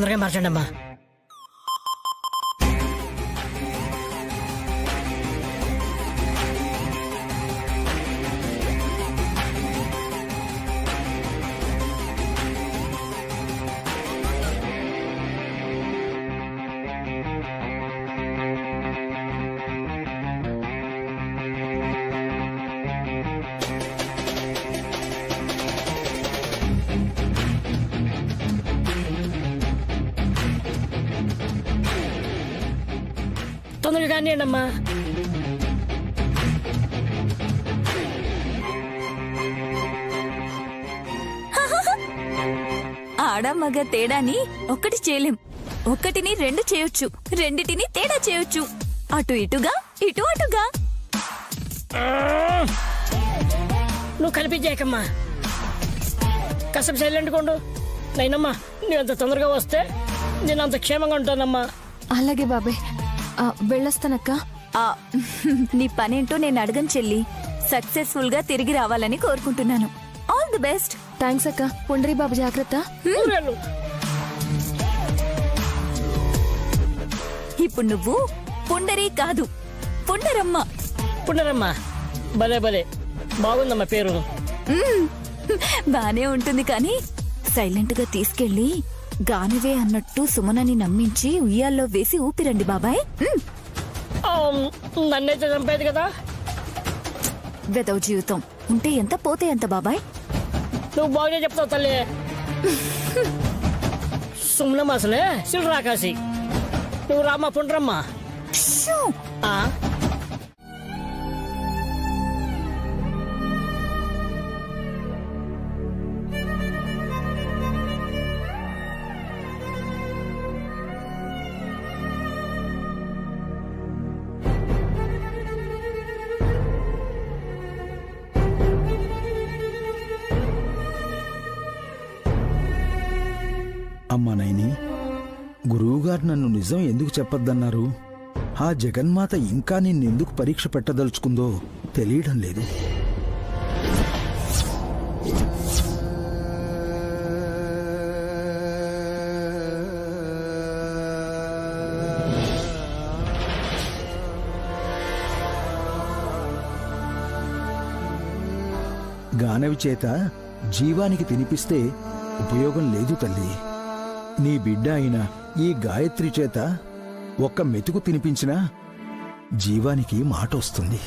తొందరగా మార్చండి అమ్మా. తొందరగా కానివ్వండి అమ్మా. ఆడ మగ తేడాని ఒక్కటి చేయలేం, ఒక్కటిని రెండు చేయొచ్చు, రెండిటిని తేడా చేయొచ్చు. అటు ఇటుగా, ఇటు అటుగా. నువ్వు కనిపించేయకమ్మా, కాసేపు సైలెంట్గా ఉండు. నైనమ్మా, నువ్వు తొందరగా వస్తే నేను అంత క్షేమంగా ఉంటానమ్మా. అలాగే బాబాయ్, వెళ్ళొస్తానక్క. నీ పనేంటో నేను అడగను చెల్లి. సక్సెస్ఫుల్ గా తిరిగి రావాలని కోరుకుంటున్నాను. All the best. థ్యాంక్స్ అక్క. పుండరీ బాబు జాగ్రత్త. ఊరేళ్ళు. ఇప్పుడు నువ్వు పుండరీ కాదు, పుండరమ్మ. పుండరమ్మా, భలే భలే బాగుందమ్మా పేరు. బానే ఉంటుంది కానీ సైలెంట్ గా తీసుకెళ్లి గానివే అన్నట్టు సుమనని నమ్మించి ఉయ్యాల్లో వేసి ఊపిరండి బాబాయ్. నన్నైతే చంపేది కదా. వెదవ జీవితం ఉంటే ఎంత పోతే ఎంత బాబాయ్. నువ్వు బాగా చెప్తావు తల్లి. సుమ్నమ్మ అసలే సిల్రాకాసి. నువ్వు రామ్మా పుండ్రమ్మా. షూ. అమ్మా నైని, గురువుగారు నన్ను నిజం ఎందుకు చెప్పొద్దన్నారు? ఆ జగన్మాత ఇంకా నిన్నెందుకు పరీక్ష పెట్టదలుచుకుందో తెలియడం లేదు. గానవి చేత జీవానికి తినిపిస్తే ఉపయోగం లేదు తల్లి. నీ బిడ్డ అయిన ఈ గాయత్రి చేత ఒక్క మెతుకు తినిపించినా జీవానికి మాట వస్తుంది.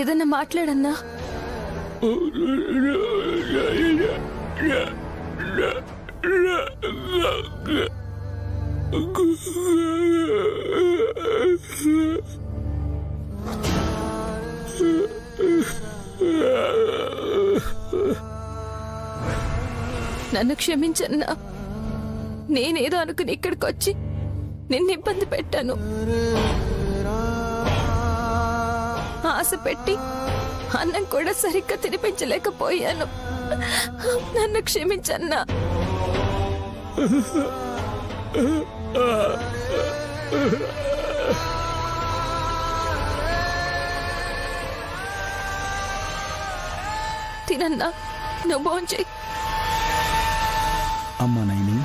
ఏదన్నా మాట్లాడన్నా. నన్ను క్షమించన్నా. నేనేదో అనుకుని ఇక్కడికి వచ్చి నిన్ను ఇబ్బంది పెట్టాను. ఆశ పెట్టి అన్నం కూడా సరిగ్గా తినిపించలేకపోయాను. నన్ను క్షమించన్నా. తినన్నా, నువ్వు భోంచేయి. అమ్మా నైని,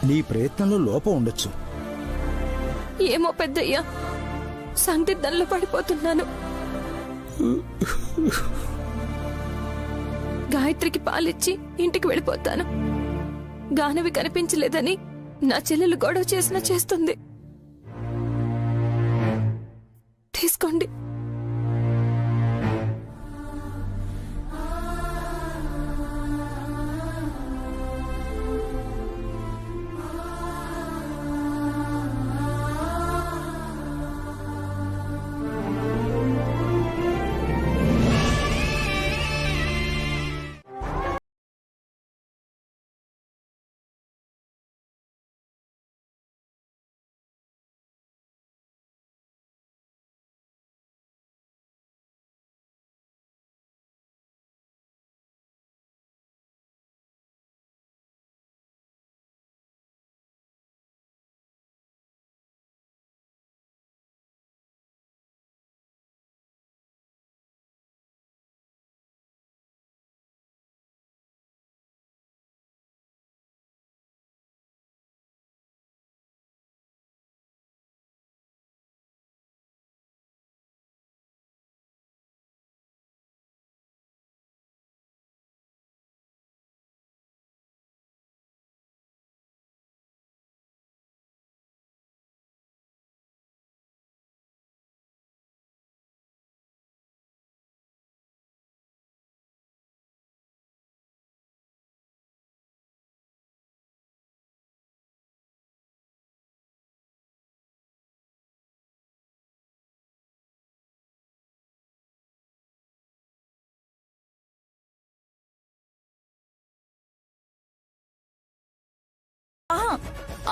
నీ ప్రయత్నంలో లోపం ఉండొచ్చు. ఏమో పెద్దయ్యా, సందిగ్ధంలో పడిపోతున్నాను. గాయత్రికి పాలిచ్చి ఇంటికి వెళ్ళిపోతాను. గానవి కనిపించలేదని నా చెల్లెలు గొడవ చేసినా చేస్తుంది. తీసుకోండి.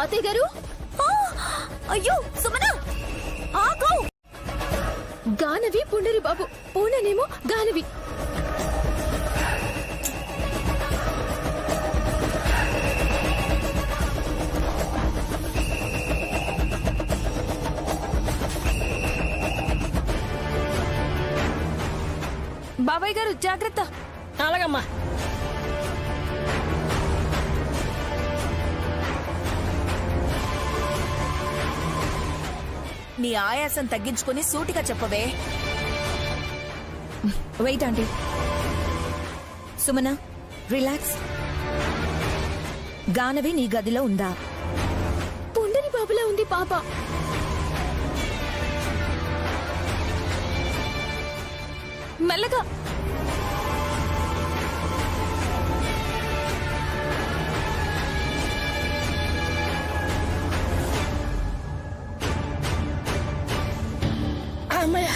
అత్తయ్య గారు ఆ! అయ్యో సుమన ఆగు. గానవి పుండరి బాబు, పూననేమో గానవి. బాబాయ్ గారు జాగ్రత్త. అలాగమ్మా. నీ ఆయాసం తగ్గించుకుని సూటిగా చెప్పవే. Wait aunty. Sumana relax. Ganavi నీ గదిలో ఉందా? పుండరి బాబులా ఉంది పాప. మెల్లగా. అమ్మయ్య.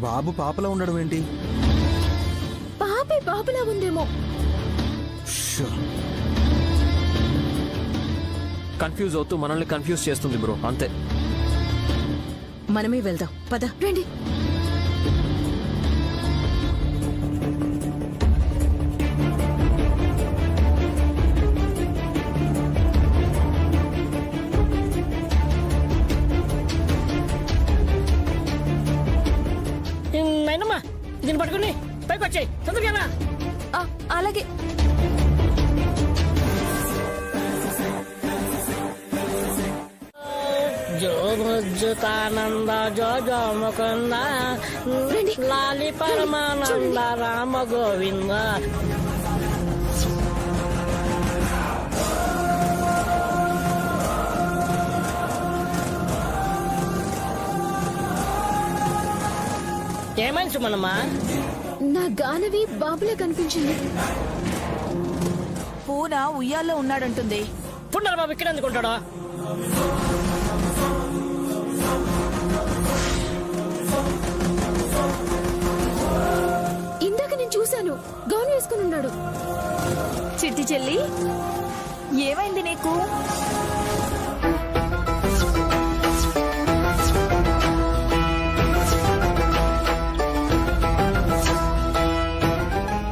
బాబు పాపలా ఉండడం ఏంటి? పాపే బాబులా ఉందేమో. షో. కన్ఫ్యూజ్ అవుతూ మనల్ని కన్ఫ్యూజ్ చేస్తుంది బ్రో, అంతే. మనమే వెళ్దాం పద. రండి. నైనమ్మా, దీన్ని పట్టుకుని పైకి వచ్చాయి తొందరగా. అలాగే. జో ముజ్జుతానంద జో జో ముకుంద లాలి పరమానంద రామ గోవింద. ఏమైంది సుమనమ్మా? నా గానవి బాబులా కనిపించింది. పూన ఉయ్యాల్లో ఉన్నాడంటుంది. పుండర బాబు ఇక్కడ ఎందుకుంటాడో? ఇందాక నేను చూశాను, గౌన్ వేసుకుని ఉన్నాడు. చిట్టి చెల్లి ఏమైంది నీకు?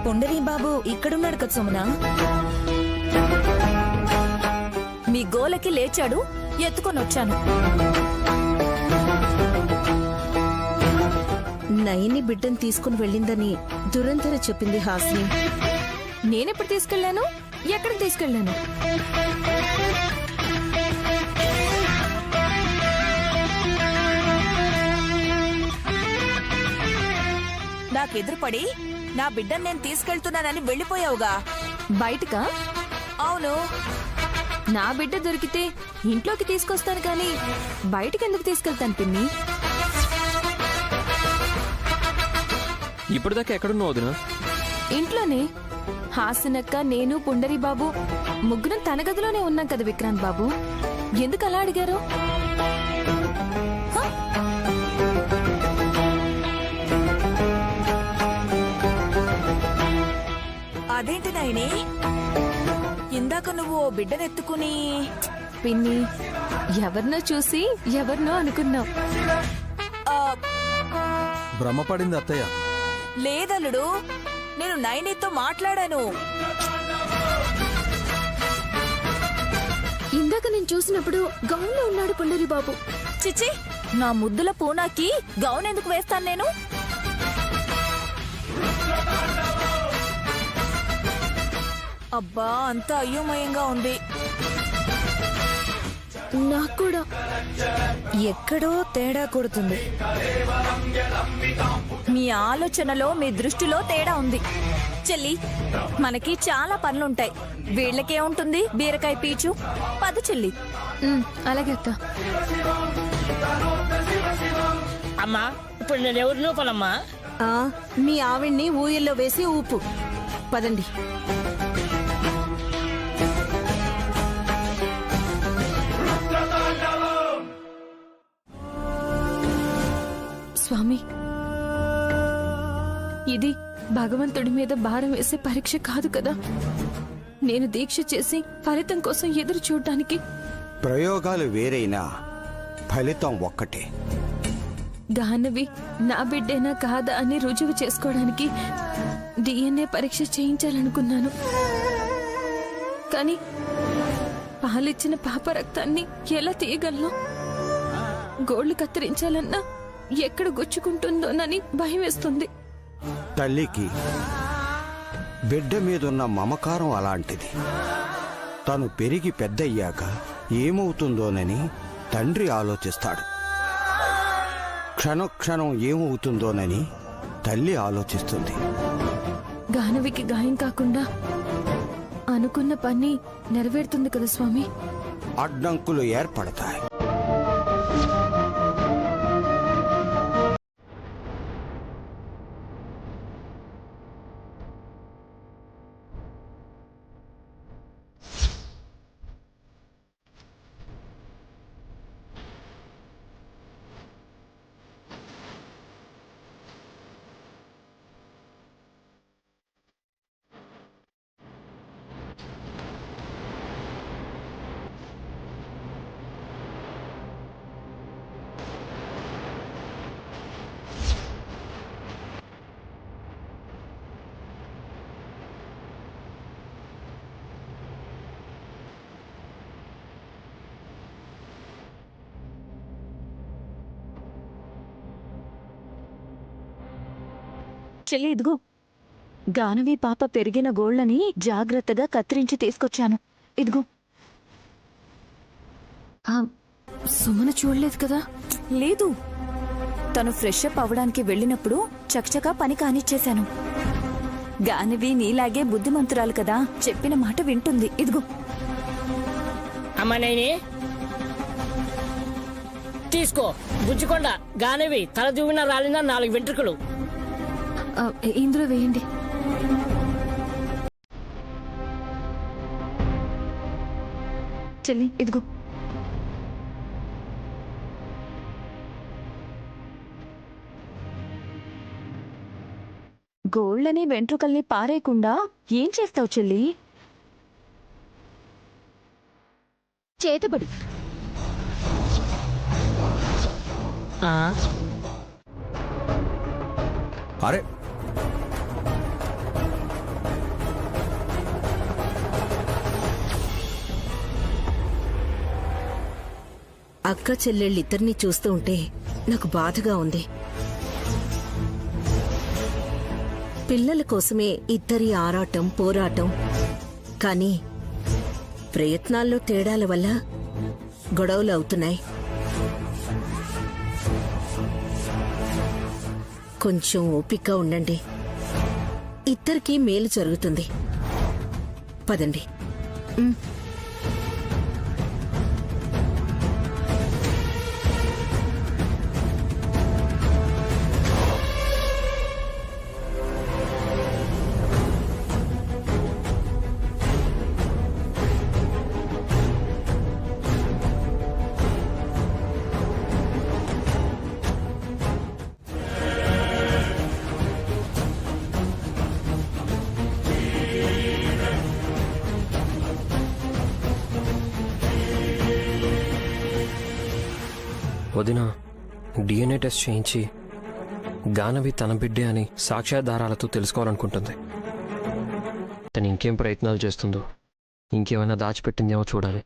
పుండరీ బాబు ఇక్కడున్నాడు కదా సుమన. మీ గోలకి లేచాడు, ఎత్తుకొని వచ్చాను. నయని బిడ్డను తీసుకుని వెళ్ళిందని దురంధర చెప్పింది హాసిని. నేనెప్పుడు తీసుకెళ్లాను? ఎక్కడికి తీసుకెళ్లాను? నాకెదురుపడి నా బిడ్డను నేను తీసుకెళ్తున్నానని వెళ్ళిపోయావుగా. బయటకా? అవును. నా బిడ్డ దొరికితే ఇంట్లోకి తీసుకొస్తాను కానీ బయటికి ఎందుకు తీసుకెళ్తాను పిన్ని? ఇప్పటిదాకా ఎక్కడున్నావు వదినా? ఇంట్లోనే. హాసనక్క, నేను, పుండరి బాబు ముగ్గురం తన గదిలోనే ఉన్నాం కదా విక్రాంత్ బాబు. ఎందుకు అలా అడిగారు? అదేంటి నాయని, ఇందాక నువ్వు ఓ బిడ్డనెత్తుకుని. పిన్ని, ఎవరినో చూసి ఎవరినో అనుకున్నాం. భ్రమపడింది అత్తయ్య. లేదల్లుడు, నేను నైనితో మాట్లాడాను. ఇందాక నేను చూసినప్పుడు గౌన్లో ఉన్నాడు పుండరి బాబు. చిచ్చి, నా ముద్దుల పూనాకి గౌన్ ఎందుకు వేస్తాను నేను? అబ్బా, అంతా అయోమయంగా ఉంది. నాకు కూడా ఎక్కడో తేడా కొడుతుంది. మీ ఆలోచనలో, మీ దృష్టిలో తేడా ఉంది. చెల్లి, మనకి చాలా పనులుంటాయి. వీళ్ళకేముంటుంది బీరకాయ పీచు. పద చెల్లి. అలాగే అక్క. అమ్మా, ఇప్పుడు నేను ఎవరు నూపలమ్మా? మీ ఆవిడ్ని ఊయల్లో వేసి ఊపు. పదండి. స్వామి, ఇది భగవంతుడి మీద భారం వేసే పరీక్ష కాదు కదా. నేను దీక్ష చేసి ఫలితం కోసం ఎదురు చూడటానికి. ప్రయోగాలు వేరైనా ఫలితం ఒక్కటే. గానవి నా బిడ్డేనా కాదా అని రుజువు చేసుకోవడానికి DNA పరీక్ష చేయించాలనుకున్నాను. కానీ పాలిచ్చిన పాప రక్తాన్ని ఎలా తీయగలను? గోళ్లు కత్తిరించాలన్నా ఎక్కడ గుచ్చుకుంటుందోనని భయం వేస్తుంది. తల్లికి బిడ్డ మీదున్న మమకారం అలాంటిది. తను పెరిగి పెద్దయ్యాక ఏమవుతుందోనని తండ్రి ఆలోచిస్తాడు. క్షణక్షణం ఏమవుతుందోనని తల్లి ఆలోచిస్తుంది. గానవికి గాయం కాకుండా అనుకున్న పని నెరవేరుతుంది కదా స్వామి. అడ్డంకులు ఏర్పడతాయి. చెల్లి ఇదిగో, గానవి పాప పెరిగిన గోళ్లని జాగ్రత్తగా కత్తిరించి తీసుకొచ్చాను. ఇదిగో. సుమన చూడలేదు కదా? లేదు, తను ఫ్రెష్ అప్ అవడానికి వెళ్ళినప్పుడు చకచకా పని కానిచ్చేశాను. గానవి నీలాగే బుద్ధిమంతురాలు కదా, చెప్పిన మాట వింటుంది. ఇదిగో. అమ్మా నైని తీసుకో. బుజ్జికొండ గానవి తల దూవిన రాలిన 4 వెంట్రుకలు. ఇందులో వేయండి. చెల్లి ఇదిగో. గోళ్లని వెంట్రుకల్ని పారేయకుండా ఏం చేస్తావు చెల్లి? చేతబడి. అరే అక్క చెల్లెళ్ళిద్దరినీ చూస్తూ ఉంటే నాకు బాధగా ఉంది. పిల్లల కోసమే ఇద్దరి ఆరాటం పోరాటం. కానీ ప్రయత్నాల్లో తేడాల వల్ల గొడవలు అవుతున్నాయి. కొంచెం ఓపికగా ఉండండి, ఇద్దరికీ మేలు జరుగుతుంది. పదండి. వదిన DNA టెస్ట్ చేయించి గానవి తన బిడ్డే అని సాక్ష్యాధారాలతో తెలుసుకోవాలనుకుంటుంది. తను ఇంకేం ప్రయత్నాలు చేస్తుందో, ఇంకేమైనా దాచిపెట్టిందేమో చూడాలి.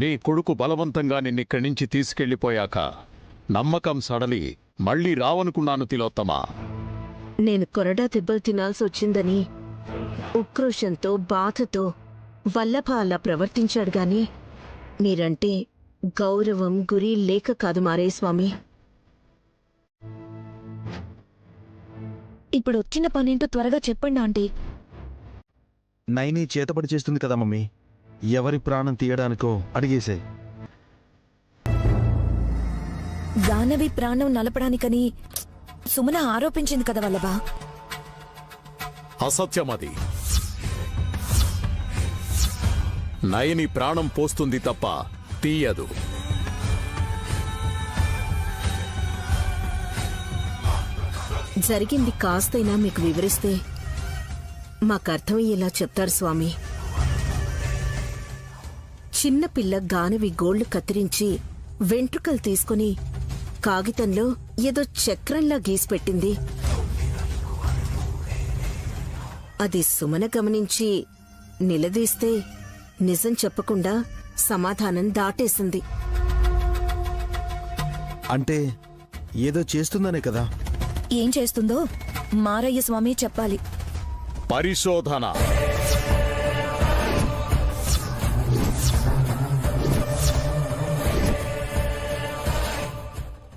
నీ కొడుకు బలవంతంగా నిన్నిక్కడి నుంచి తీసుకెళ్లిపోయాక నమ్మకం సడలి మళ్ళీ రావనుకున్నాను తిలోత్తమా. నేను కొరడా దెబ్బలు తినాల్సి వచ్చిందని ఉక్రోషంతో బాధతో వల్లభ అలా ప్రవర్తించాడు గాని మీరంటే గౌరవం గురి లేక కాదు మారయ్య స్వామి. ఇప్పుడు వచ్చిన పనేంటో త్వరగా చెప్పండి ఆంటీ. నైని చేతపడి చేస్తుంది కదా మమ్మీ, ఎవరి ప్రాణం తీయడానికో అడిగేశాయి. గానవి ప్రాణం నలపడానికని సుమన ఆరోపించింది కదా వల్లభా. అసత్యమది. నయని ప్రాణం పోస్తుంది తప్ప తీయదు. జరిగింది కాస్తైనా మీకు వివరిస్తే మాకర్థమయ్యేలా చెప్తారు స్వామి. చిన్నపిల్ల గానవి గోళ్లు కత్తిరించి వెంట్రుకలు తీసుకుని కాగితంలో ఏదో చక్రంలా గీసిపెట్టింది. అది సుమన గమనించి నిలదీస్తే నిజం చెప్పకుండా సమాధానం దాటేసింది. అంటే ఏదో చేస్తుందనే కదా. ఏం చేస్తుందో మారయ్య స్వామి చెప్పాలి. పరిశోధన.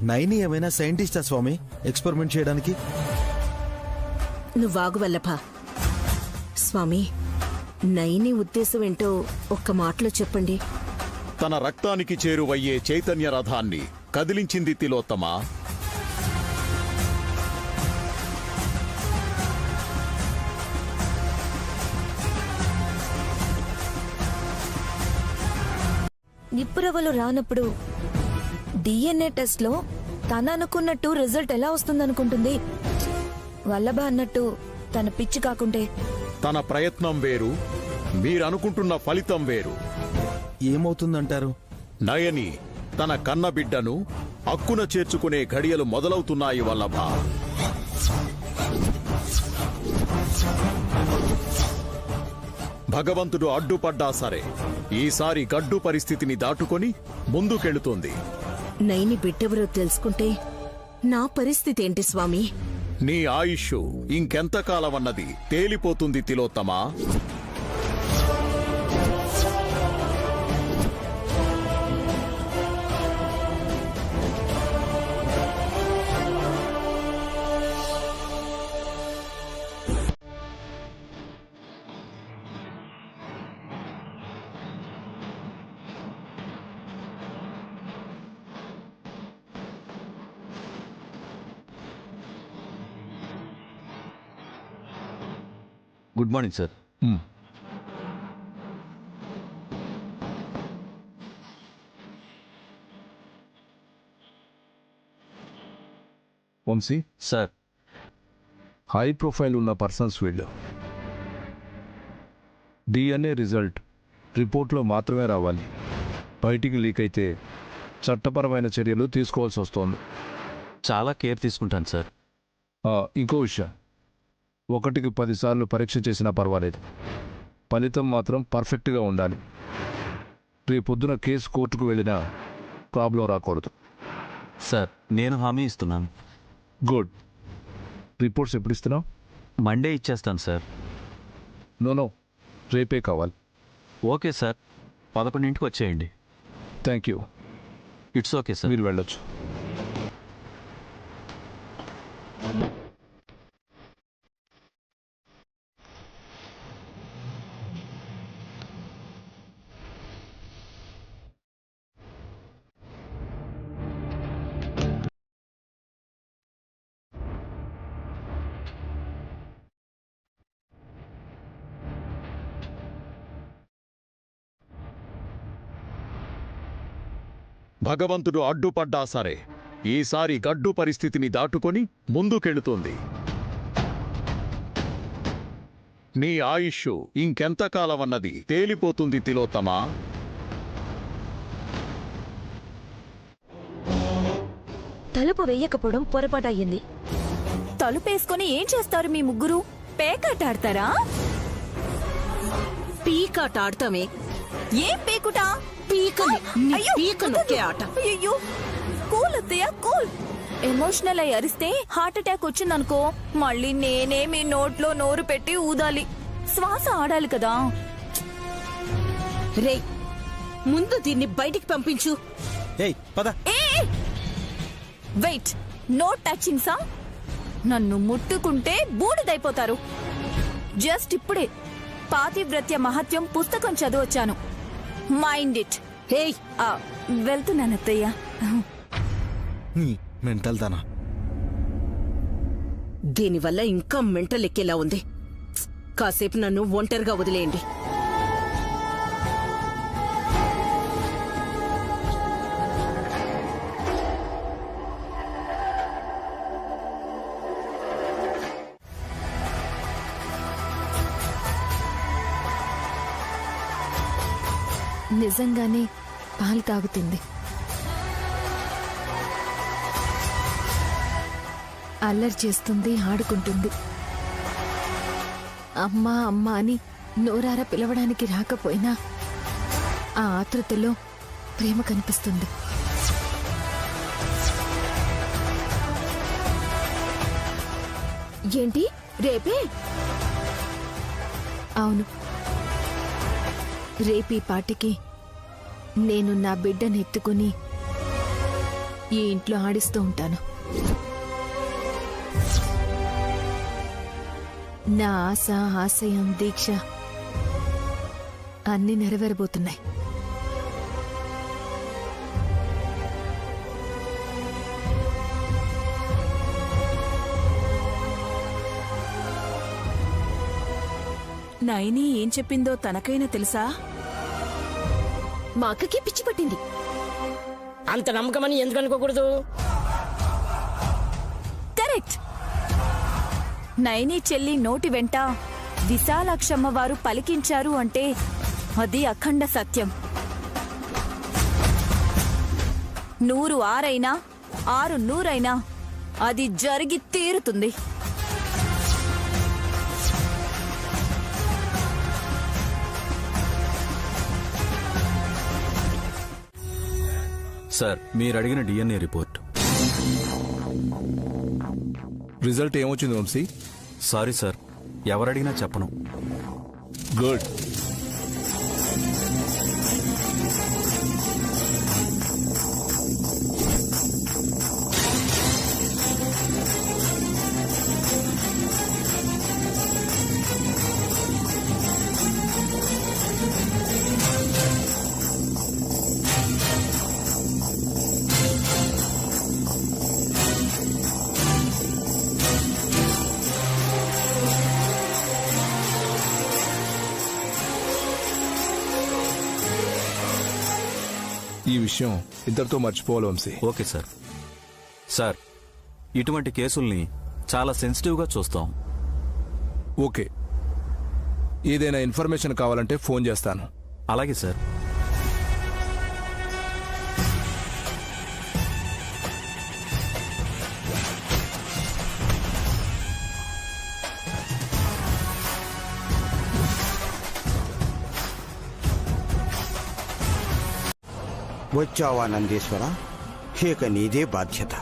నైని ఏమైనా సైంటిస్టా స్వామి ఎక్స్పెరిమెంట్ చేయడానికి? నువ్వాగు వల్లభ. స్వామి, నైని ఉద్దేశం ఏంటో ఒక్క మాటలో చెప్పండి. తన రక్తానికి చేరువయ్యే చైతన్య రథాన్ని కదిలించింది తిలోత్తమా. నిప్పురవ్వలు రానప్పుడు డిఎన్ఏ టెస్ట్ లో తన అనుకున్నట్టు రిజల్ట్ ఎలా వస్తుందనుకుంటుంది? వల్లభ అన్నట్టు తన పిచ్చి కాకుంటే తన ప్రయత్నం వేరు, మీరనుకుంటున్న ఫలితం వేరు. ఏమవుతుందంటారు? నయని తన కన్నబిడ్డను అక్కున చేర్చుకునే ఘడియలు మొదలవుతున్నాయి వల్లభ. భగవంతుడు అడ్డుపడ్డా సరే ఈసారి గడ్డు పరిస్థితిని దాటుకొని ముందుకెళుతుంది. నైని బిడ్డెవరో తెలుసుకుంటే నా పరిస్థితి ఏంటి స్వామి? నీ ఆయుష్ ఇంకెంతకాలమన్నది తేలిపోతుంది Tilottama. Good morning sir. Vamshi sir, high profile ఉన్న పర్సన్స్ వీళ్ళు. డిఎన్ఏ రిజల్ట్ రిపోర్ట్లో మాత్రమే రావాలి. బయటికి లీక్ అయితే చట్టపరమైన చర్యలు తీసుకోవాల్సి వస్తోంది. చాలా కేర్ తీసుకుంటాను సార్. ఇంకో విషయం, 1కి 10 సార్లు పరీక్ష చేసినా పర్వాలేదు, ఫలితం మాత్రం పర్ఫెక్ట్గా ఉండాలి. రేపొద్దున కేసు కోర్టుకు వెళ్ళినా ప్రాబ్లం రాకూడదు. సార్, నేను హామీ ఇస్తున్నాను. గుడ్. రిపోర్ట్స్ ఎప్పుడు ఇస్తున్నావు? మండే ఇచ్చేస్తాను సార్. నో, రేపే కావాలి. ఓకే సార్, 11ంటికి వచ్చేయండి. Thank you. It's okay sir. మీరు వెళ్ళొచ్చు. భగవంతుడు అడ్డుపడ్డా సరే ఈసారి గడ్డు పరిస్థితిని దాటుకొని ముందుకెళుతుంది. నీ ఆయుష్ ఇంకెంతకాలమన్నది తేలిపోతుంది తిలోత్తమా. తలుపు వెయ్యకపోవడం పొరపాటయ్యింది. తలుపేసుకొని ఏం చేస్తారు మీ ముగ్గురు? పేకాటాడతారా? పీకాట ఆడతామే. ఏం పేకుటా? పీక నొక్కే ఆట. అయ్యో కూల్ అత్తయ్య కూల్. ఎమోషనల్ అయి అరిస్తే హార్ట్ అటాక్ వచ్చిందనుకో మళ్ళీ నేనే మీ నోట్లో నోరు పెట్టి ఊదాలి, శ్వాస ఆడాలి కదా. రే ముందు దీన్ని బయటికి పంపించు. ఏయ్ పద. వెయిట్, నో టచింగ్ సా. నన్ను ముట్టుకుంటే బూడిదైపోతారు. జస్ట్ ఇప్పుడే పాతివ్రత్య మహత్యం పుస్తకం చదివొచ్చాను. Mind it. హే వెళ్తున్నాను అత్తయ్య. మెంటల్ దానా. దీనివల్ల ఇంకా మెంటల్ ఎక్కేలా ఉంది. కాసేపు నన్ను ఒంటరిగా వదిలేయండి. నిజంగానే పాలు తాగుతుంది. అల్లరి చేస్తుంది, ఆడుకుంటుంది. అమ్మా అమ్మా అని నోరారా పిలవడానికి రాకపోయినా ఆ ఆతృతలో ప్రేమ కనిపిస్తుంది. ఏంటి రేపే? అవును, రేపీ పాటికి నేను నా బిడ్డను ఎత్తుకుని ఈ ఇంట్లో ఆడిస్తూ ఉంటాను. నా ఆశ, ఆశయం, దీక్ష అన్నీ నెరవేరబోతున్నాయి. నైని ఏం చెప్పిందో తనకైనా తెలుసా? మా అక్కకి పిచ్చి పట్టింది. అంత నమ్మకమని ఎందుకు అనుకోకూడదు? కరెక్ట్. నైని చెల్లి నోటి వెంట విశాలాక్షమ్మ వారు పలికించారు అంటే అది అఖండ సత్యం. 100 ఆరైనా 6 100 అది జరిగి తీరుతుంది. సార్, మీరు అడిగిన డిఎన్ఏ రిపోర్ట్. రిజల్ట్ ఏమొచ్చింది వంశీ? సారీ సార్, ఎవరడిగినా చెప్పను. గుడ్. ఈ విషయం ఇద్దరితో మర్చిపోవాలి వంశీ. Okay sir. సార్, ఇటువంటి కేసుల్ని చాలా సెన్సిటివ్గా చూస్తాం. ఓకే, ఏదైనా ఇన్ఫర్మేషన్ కావాలంటే ఫోన్ చేస్తాను. అలాగే సార్. వచ్చావా నందీశ్వర? ఇక నీదే బాధ్యత.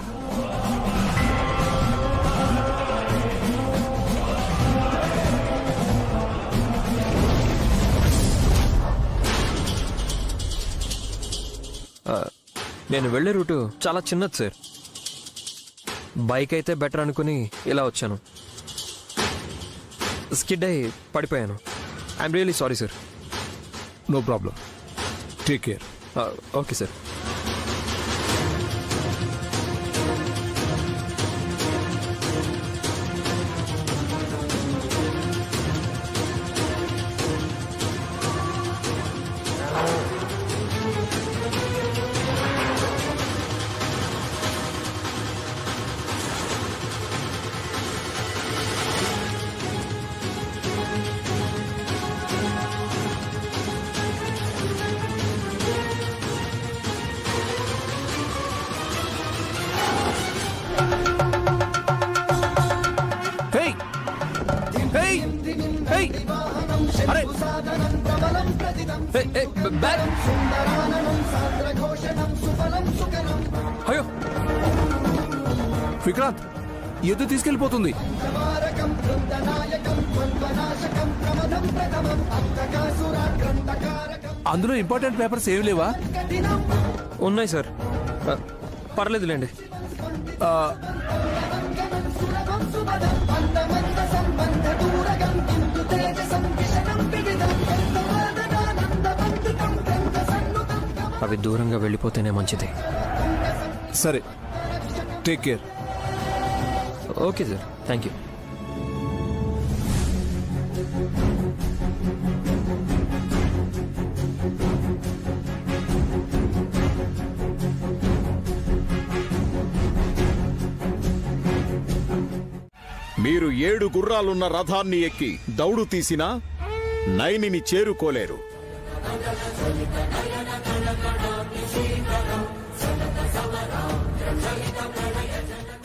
నేను వెళ్లే రూటు చాలా చిన్నది సార్. బైక్ అయితే బెటర్ అనుకుని ఇలా వచ్చాను. స్కిడ్ అయి పడిపోయాను. I'm really sorry sir. No problem, take care. Okay sir. అరే విక్రాంత్ ఎద్దు తీసుకెళ్లిపోతుంది. అందులో ఇంపార్టెంట్ పేపర్స్ ఏమి లేవా? ఉన్నాయి సార్, పర్లేదులేండి. అవి దూరంగా వెళ్ళిపోతేనే మంచిది. సరే, take care. Okay sir, thank you. మీరు 7 గుర్రాలున్న రథాన్ని ఎక్కి దౌడు తీసినా నైనిని చేరుకోలేరు.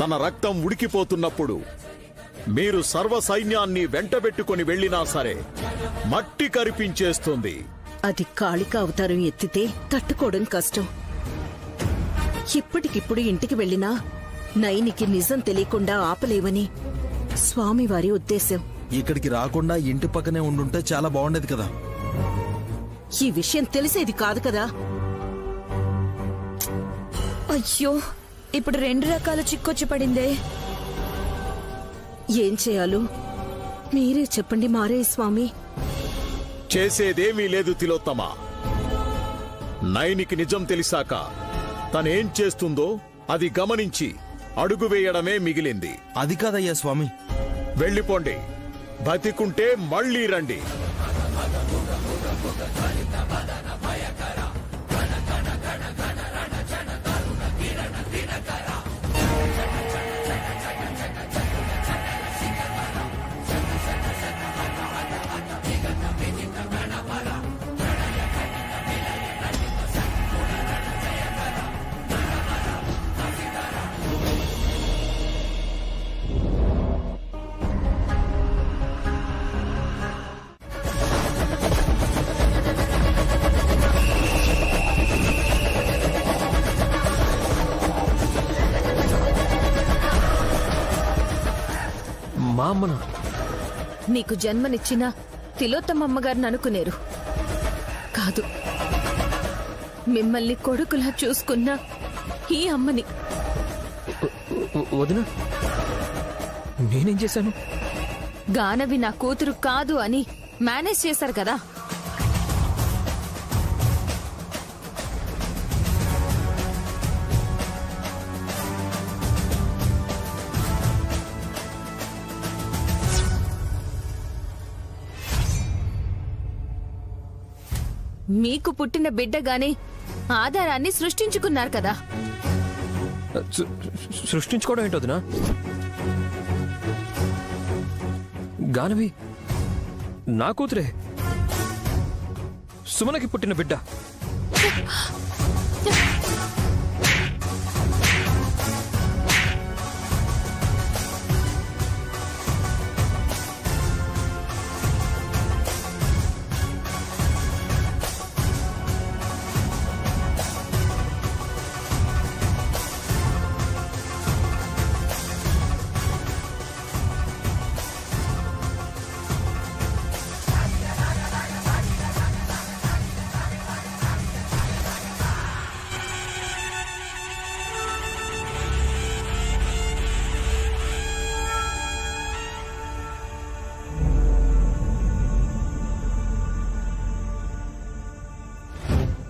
తన రక్తం ఉడికిపోతున్నప్పుడు మీరు సర్వ సైన్యాన్ని వెంటబెట్టుకొని వెళ్ళినా సరే మట్టి కరిపించేస్తుంది. అది కాళిక అవతారం ఎత్తితే తట్టుకోవడం కష్టం. ఇప్పటికిప్పుడు ఇంటికి వెళ్ళినా నైనికి నిజం తెలియకుండా ఆపలేవని స్వామివారి ఉద్దేశం. ఇక్కడికి రాకుండా ఇంటి పక్కనే ఉండుంటే చాలా బాగుండేది కదా. ఈ విషయం తెలిసేది కాదు కదా. అయ్యో, ఇప్పుడు 2 రకాల చిక్కొచ్చి పడిందే. ఏం చేయాలో మీరే చెప్పండి మారే స్వామి. చేసేదేమీ లేదు తిలోత్తమ. నైనికి నిజం తెలిసాక తనేం చేస్తుందో అది గమనించి అడుగు వేయడమే మిగిలింది. అది కాదయ్యా స్వామి. వెళ్ళిపోండి, బతికుంటే మళ్ళీ రండి. మా అమ్మను నీకు జన్మనిచ్చిన తిలోత్తమమ్మగారిని అనుకునేరు కాదు, మిమ్మల్ని కొడుకులా చూసుకున్న ఈ అమ్మని. వదిన, నేనేం చేశాను? గానవి నా కూతురు కాదు అని మేనేజ్ చేశారు కదా. మీకు పుట్టిన బిడ్డగానే ఆధారాన్ని సృష్టించుకున్నారు కదా. సృష్టించుకోవడం ఏంటో వదినా? గానవి నా కూతురే, సుమనకి పుట్టిన బిడ్డ.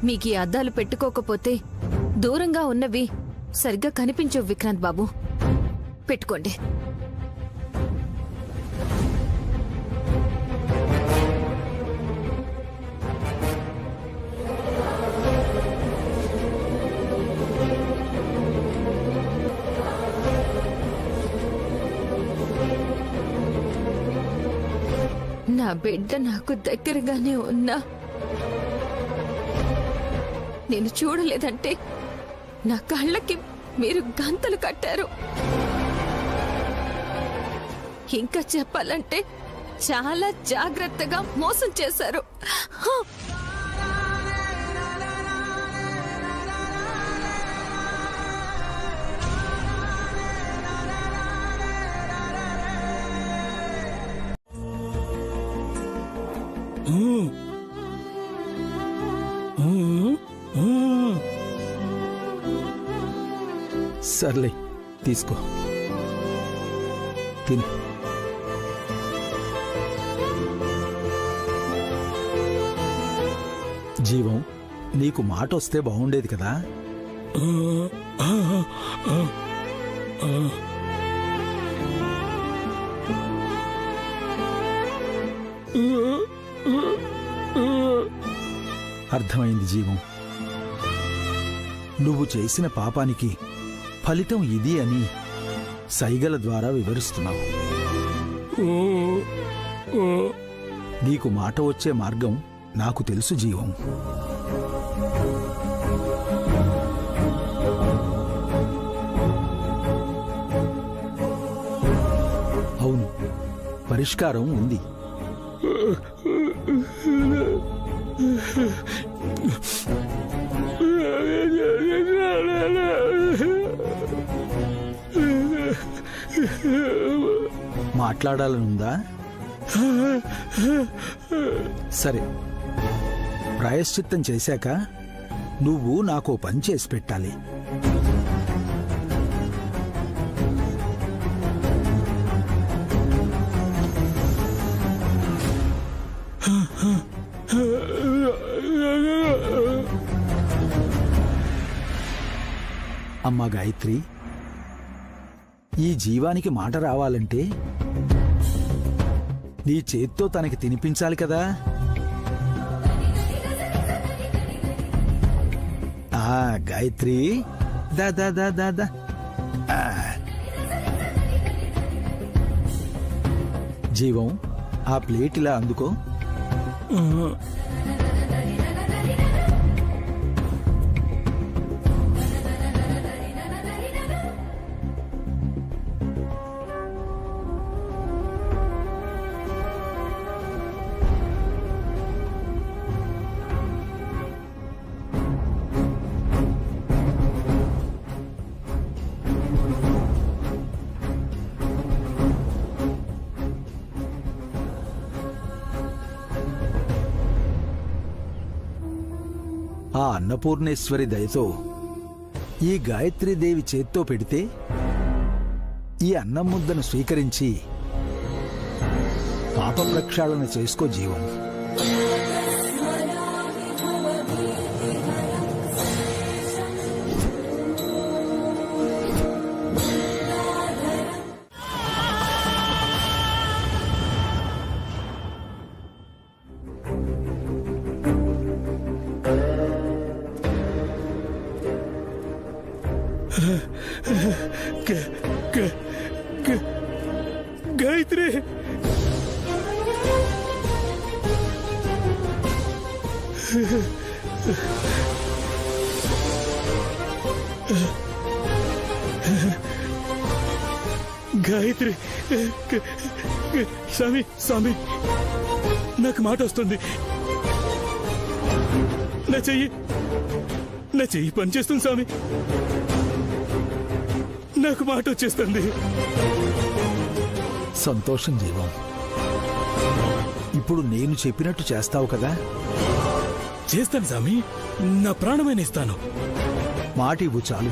మీకు ఈ అద్దాలు పెట్టుకోకపోతే దూరంగా ఉన్నవి సరిగ్గా కనిపించవు విక్రాంత్ బాబు. పెట్టుకోండి. నా బిడ్డ నాకు దగ్గరగానే ఉన్నా నేను చూడలేదంటే నా కళ్ళకి మీరు గంతలు కట్టారు. ఇంకా చెప్పాలంటే చాలా జాగ్రత్తగా మోసం చేశారు. సర్లే తీసుకో, తిను. జీవం, నీకు మాట వస్తే బాగుండేది కదా. అర్థమైంది జీవం. నువ్వు చేసిన పాపానికి ఫలితం ఇది అని సైగల ద్వారా వివరిస్తున్నావు. నీకు మాట వచ్చే మార్గం నాకు తెలుసు జీవం. అవును, పరిష్కారం ఉంది. మాట్లాడాలనుందా? సరే, ప్రాయశ్చిత్తం చేశాక నువ్వు నాకో పని చేసి పెట్టాలి. అమ్మా గాయత్రి, ఈ జీవానికి మాట రావాలంటే నీ చేత్తో తనకి తినిపించాలి కదా. గాయత్రి, దా దా దా దా దా. జీవం, ఆ ప్లేట్ ఇలా అందుకో. ఆ అన్నపూర్ణేశ్వరి దయతో ఈ గాయత్రీదేవి చేత్తో పెడితే ఈ అన్నం ముద్దను స్వీకరించి పాప ప్రక్షాళన చేసుకో జీవం. గాయత్రి, గాయత్రి, స్వామి స్వామి, నాకు మాట వస్తుంది. నా చెయ్యి పనిచేస్తుంది స్వామి. నాకు మాట వచ్చేస్తుంది. సంతోషం జీవం. ఇప్పుడు నేను చెప్పినట్టు చేస్తావు కదా? చేస్తాను స్వామి, నా ప్రాణమైన ఇస్తాను. మాట ఇవ్వు చాలు.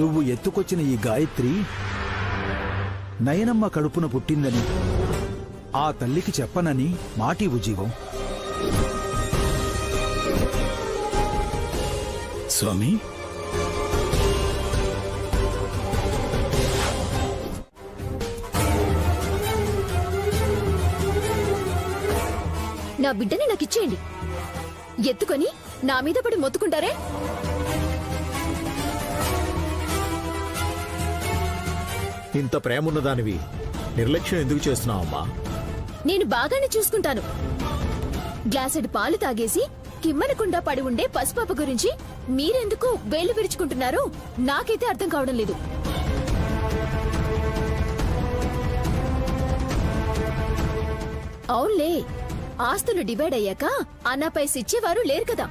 నువ్వు ఎత్తుకొచ్చిన ఈ గాయత్రి నయనమ్మ కడుపున పుట్టిందని ఆ తల్లికి చెప్పనని మాట ఇవ్వు జీవం. స్వామి, నా బిడ్డని నాకిచ్చేయండి. ఎత్తుకొని నా మీద పడి మొత్తుకుంటారే. ఇంత ప్రేమున్నదానివి నిర్లక్ష్యం ఎందుకు చేస్తున్నావమ్మా? నేను బాగానే చూసుకుంటాను. గ్లాసెడు పాలు తాగేసి కిమ్మనకుండా పడి ఉండే పసిపాప గురించి మీరెందుకు వేళ్లు విరుచుకుంటున్నారో నాకైతే అర్థం కావడం లేదు. అవునులే, ఆస్తులు డివైడ్ అయ్యాక అన్నపై ఇచ్చేవారు లేరు కదా.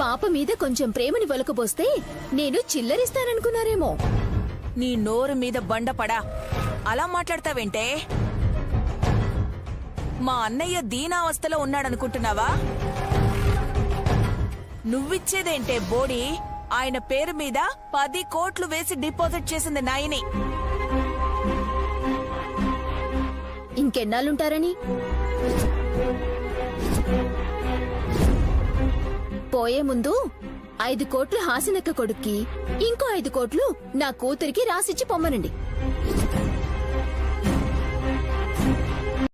పాప మీద కొంచెం ప్రేమని ఒలకబోస్తే నేను చిల్లరిస్తాననుకున్నారేమో. నీ నోరు మీద బండపడా అలా మాట్లాడతావేంటే? మా అన్నయ్య దీనావస్థలో ఉన్నాడనుకుంటున్నావా? నువ్విచ్చేదేంటే బోడి? ఆయన పేరు మీద 10 కోట్లు వేసి డిపాజిట్ చేసింది నయని. ఇంకెన్నాళ్ళుంటారని? పోయే ముందు 5 కోట్లు హాసినక్క కొడుక్కి, ఇంకో 5 కోట్లు నా కూతురికి రాసిచ్చి పొమ్మనండి.